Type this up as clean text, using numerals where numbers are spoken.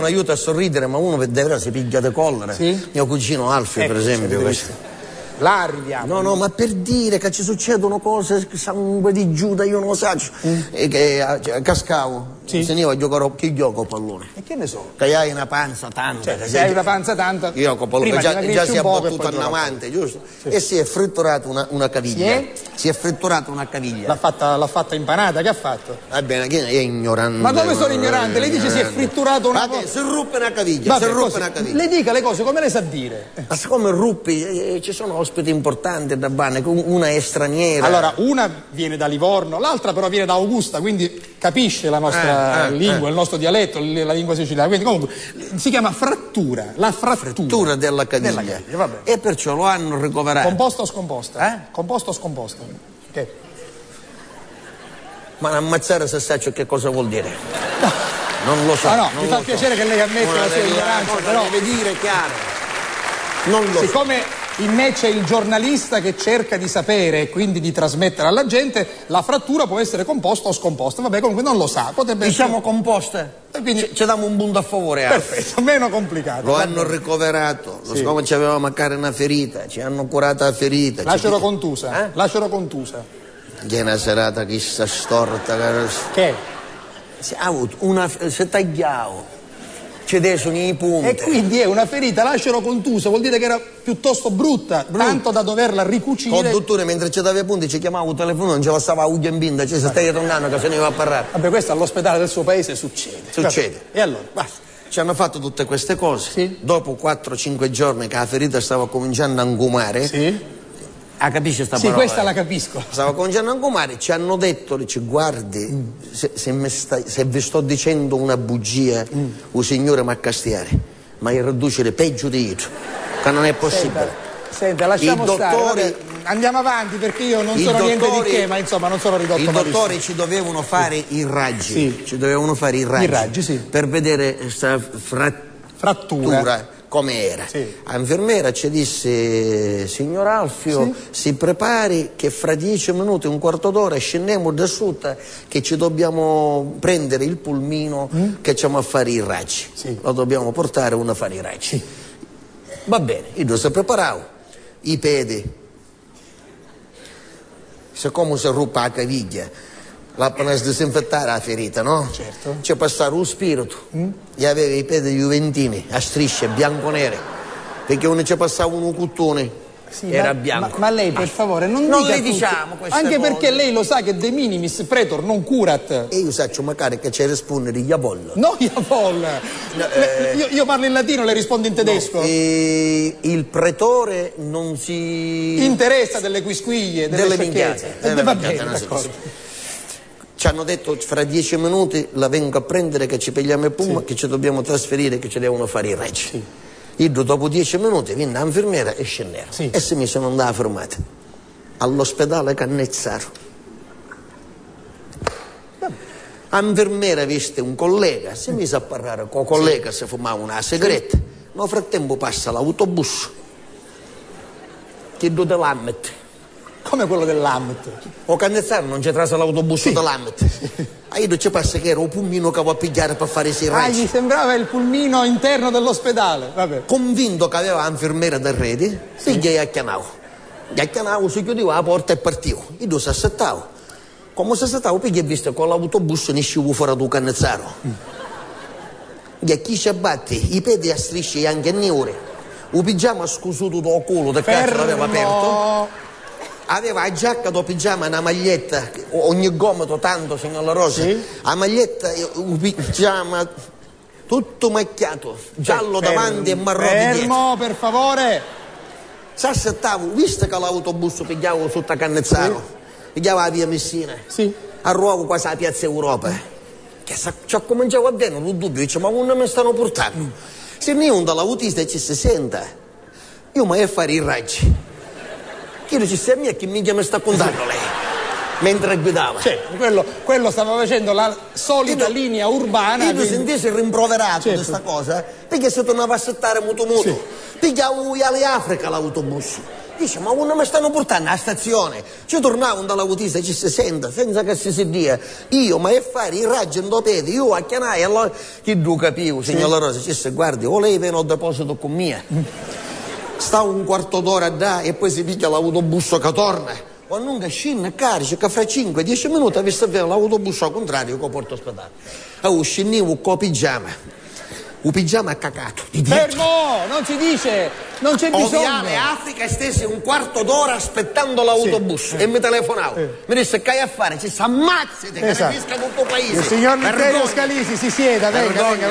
Un aiuto a sorridere, ma uno per davvero si piglia di collera. Sì? Mio cugino Alfio, per esempio. Là arriviamo. No, ma per dire che ci succedono cose, sangue di Giuda, io non lo so. E che cascavo. Sì. Se io a giocare, chi gioco a pallone? E che ne so? Che hai una panza tanta. Cioè, se hai una panza tanta, io con pallone, prima già si è battuto in avanti, giusto? Sì. E si è fritturato una caviglia. Si è fritturato una caviglia. L'ha fatta impanata, che ha fatto? Va bene, che è ignorante. Ma come sono ignorante? Lei dice si è fritturato una cosa. Si ruppe una caviglia, una caviglia. Le dica le cose come le sa dire. Ma siccome ruppi, ci sono ospiti importanti da Bane, una è straniera. Allora, una viene da Livorno, l'altra però viene da Augusta, quindi capisce la nostra lingua, il nostro dialetto, la lingua siciliana. Quindi comunque si chiama frattura, la frattura della caviglia. Vabbè. E perciò lo hanno ricoverato. Composta o scomposta? Composta o scomposta? Okay. Ma ammazzare se sa che cosa vuol dire. Non lo so. No, mi fa piacere che lei ammetta la sua ignoranza, però deve dire chiaro. Non lo so. Siccome in me c'è il giornalista che cerca di sapere e quindi di trasmettere alla gente, la frattura può essere composta o scomposta. Vabbè, comunque non lo sa. Potrebbe diciamo essere... composta. Quindi ci diamo un punto a favore. Perfetto, meno complicato. Lo hanno ricoverato. Sì. Siccome ci aveva magari una ferita, ci hanno curato la ferita. Lascialo contusa. Lascialo contusa. Che è una serata che sta storta. Che? Si ha avuto si è tagliato. Ci sono i punti. E quindi è una ferita lacero-contusa, vuol dire che era piuttosto brutta, tanto da doverla ricucire. Conduttore, mentre ci davano i punti, ci chiamava il telefono, non ce la stava a pinta, ci stai tornando che se ne va a parlare. Vabbè, questo all'ospedale del suo paese succede. Succede. E allora, basta. Ci hanno fatto tutte queste cose. Sì. Dopo 4-5 giorni che la ferita stava cominciando a angumare. Sì. Capisci sta parola? Sì, questa la capisco. Stava cominciando a angumare, ci hanno detto, dice, guardi, se vi sto dicendo una bugia, il signore mi accastiare, ma il riducere peggio di io, che non è possibile. Senta, lasciamo stare. Andiamo avanti perché io non sono niente di che, ma insomma non sono ridotto malissimo. I dottori ci dovevano fare i raggi, ci dovevano fare i raggi, sì. Per vedere questa frattura. Come era. Sì. L'infermiera ci disse, signor Alfio, si prepari che fra 10 minuti, un quarto d'ora scendiamo da sotto che ci dobbiamo prendere il pulmino che ci a fare i raggi. Sì. Lo dobbiamo portare uno a fare i raggi. Va bene, io si preparavo, i piedi, siccome si ruppe la caviglia, la per disinfettare la ferita, no? Certo. C'è passato lo spirito. E aveva i piedi juventini a strisce bianco-nere, perché uno ci passava uno cuttone. Sì, era bianco. Ma lei per favore non dica le diciamo queste anche cose. Perché lei lo sa che de minimis pretor non curat. E io saccio magari che ci risponde di Javol. No, Javol. Io parlo in latino, le rispondo in tedesco. No. Il pretore non si interessa delle quisquiglie, delle minchiate. Va bene, d'accordo. Ci hanno detto fra 10 minuti la vengo a prendere che ci pigliamo il puma, che ci dobbiamo trasferire, che ci devono fare i raggi. Sì. Io dopo 10 minuti venne l'infermiera e scendeva. Sì. E se mi sono andata fermata all'ospedale Cannizzaro. L'infermiera viste un collega, si mise a parlare con il collega, si fumava una sigaretta. Nel frattempo passa l'autobus che do dell'Ammet. Come quello dell'Ammet? O Cannizzaro non c'è trasa l'autobus dell'Ammet. Io ci passa che era un pulmino che va a pigliare per fare i raggi. Gli sembrava il pulmino interno dell'ospedale. Vabbè. Convinto che aveva l'infermiera da rete, gli acchianavo. Gli acchianavo, si chiudeva la porta e partivo. Io si assettavo. Come si assettavo, poi gli visto con l'autobus ne uscivo fuori da Cannizzaro. Gli chi ci abbatti, i piedi a strisce anche a nere. Il pigiama scusuto dal culo, del cazzo l'aveva aperto. Aveva la giacca do pigiama, una maglietta, ogni gomito tanto, signor La Rosa. Sì? La maglietta, un pigiama, tutto macchiato, giallo davanti e marrone dietro. Fermo, per favore. S'assettavo, visto che l'autobus pigliavo sotto a Cannizzaro, pigliava la via Messina, arrivavo quasi alla piazza Europa. Che ci ha cominciato a vedere, non dubbio, dice, ma non mi stanno portando? Se ne uno dall'autista ci si senta, io mi voglio fare i raggi. Io dice, a me che minchia mi sta contando lei, mentre guidava. Quello stava facendo la solita linea urbana. Io sentisse rimproverato di questa cosa, perché si tornava a settare muto. Pigliavo alle Africa l'autobus. Dice, ma quando mi stanno portando alla stazione? Ci tornavo dall'autista, ci si sente, senza che si dia. Io, ma è fare i raggi in dopedi, io a chianare, allora... Che tu capivo, signor La Rosa, ci si guardi, o lei viene al deposito con mia. Sta un quarto d'ora da e poi si piglia l'autobus che torna. O non scende, carica, che fra 5-10 minuti avesse avere l'autobus al contrario che porta all'ospedale. Scendivo con pigiama. Un pigiama cacato di dietro. Fermo! Non si dice! Non c'è bisogno! Oviale Africa stessi un quarto d'ora aspettando l'autobus e mi telefonavo. Mi disse che hai a fare? Ci si ammazzate, che ne fisca tutto il paese. Il signor Letterio Scalisi si sieda, venga, guardi.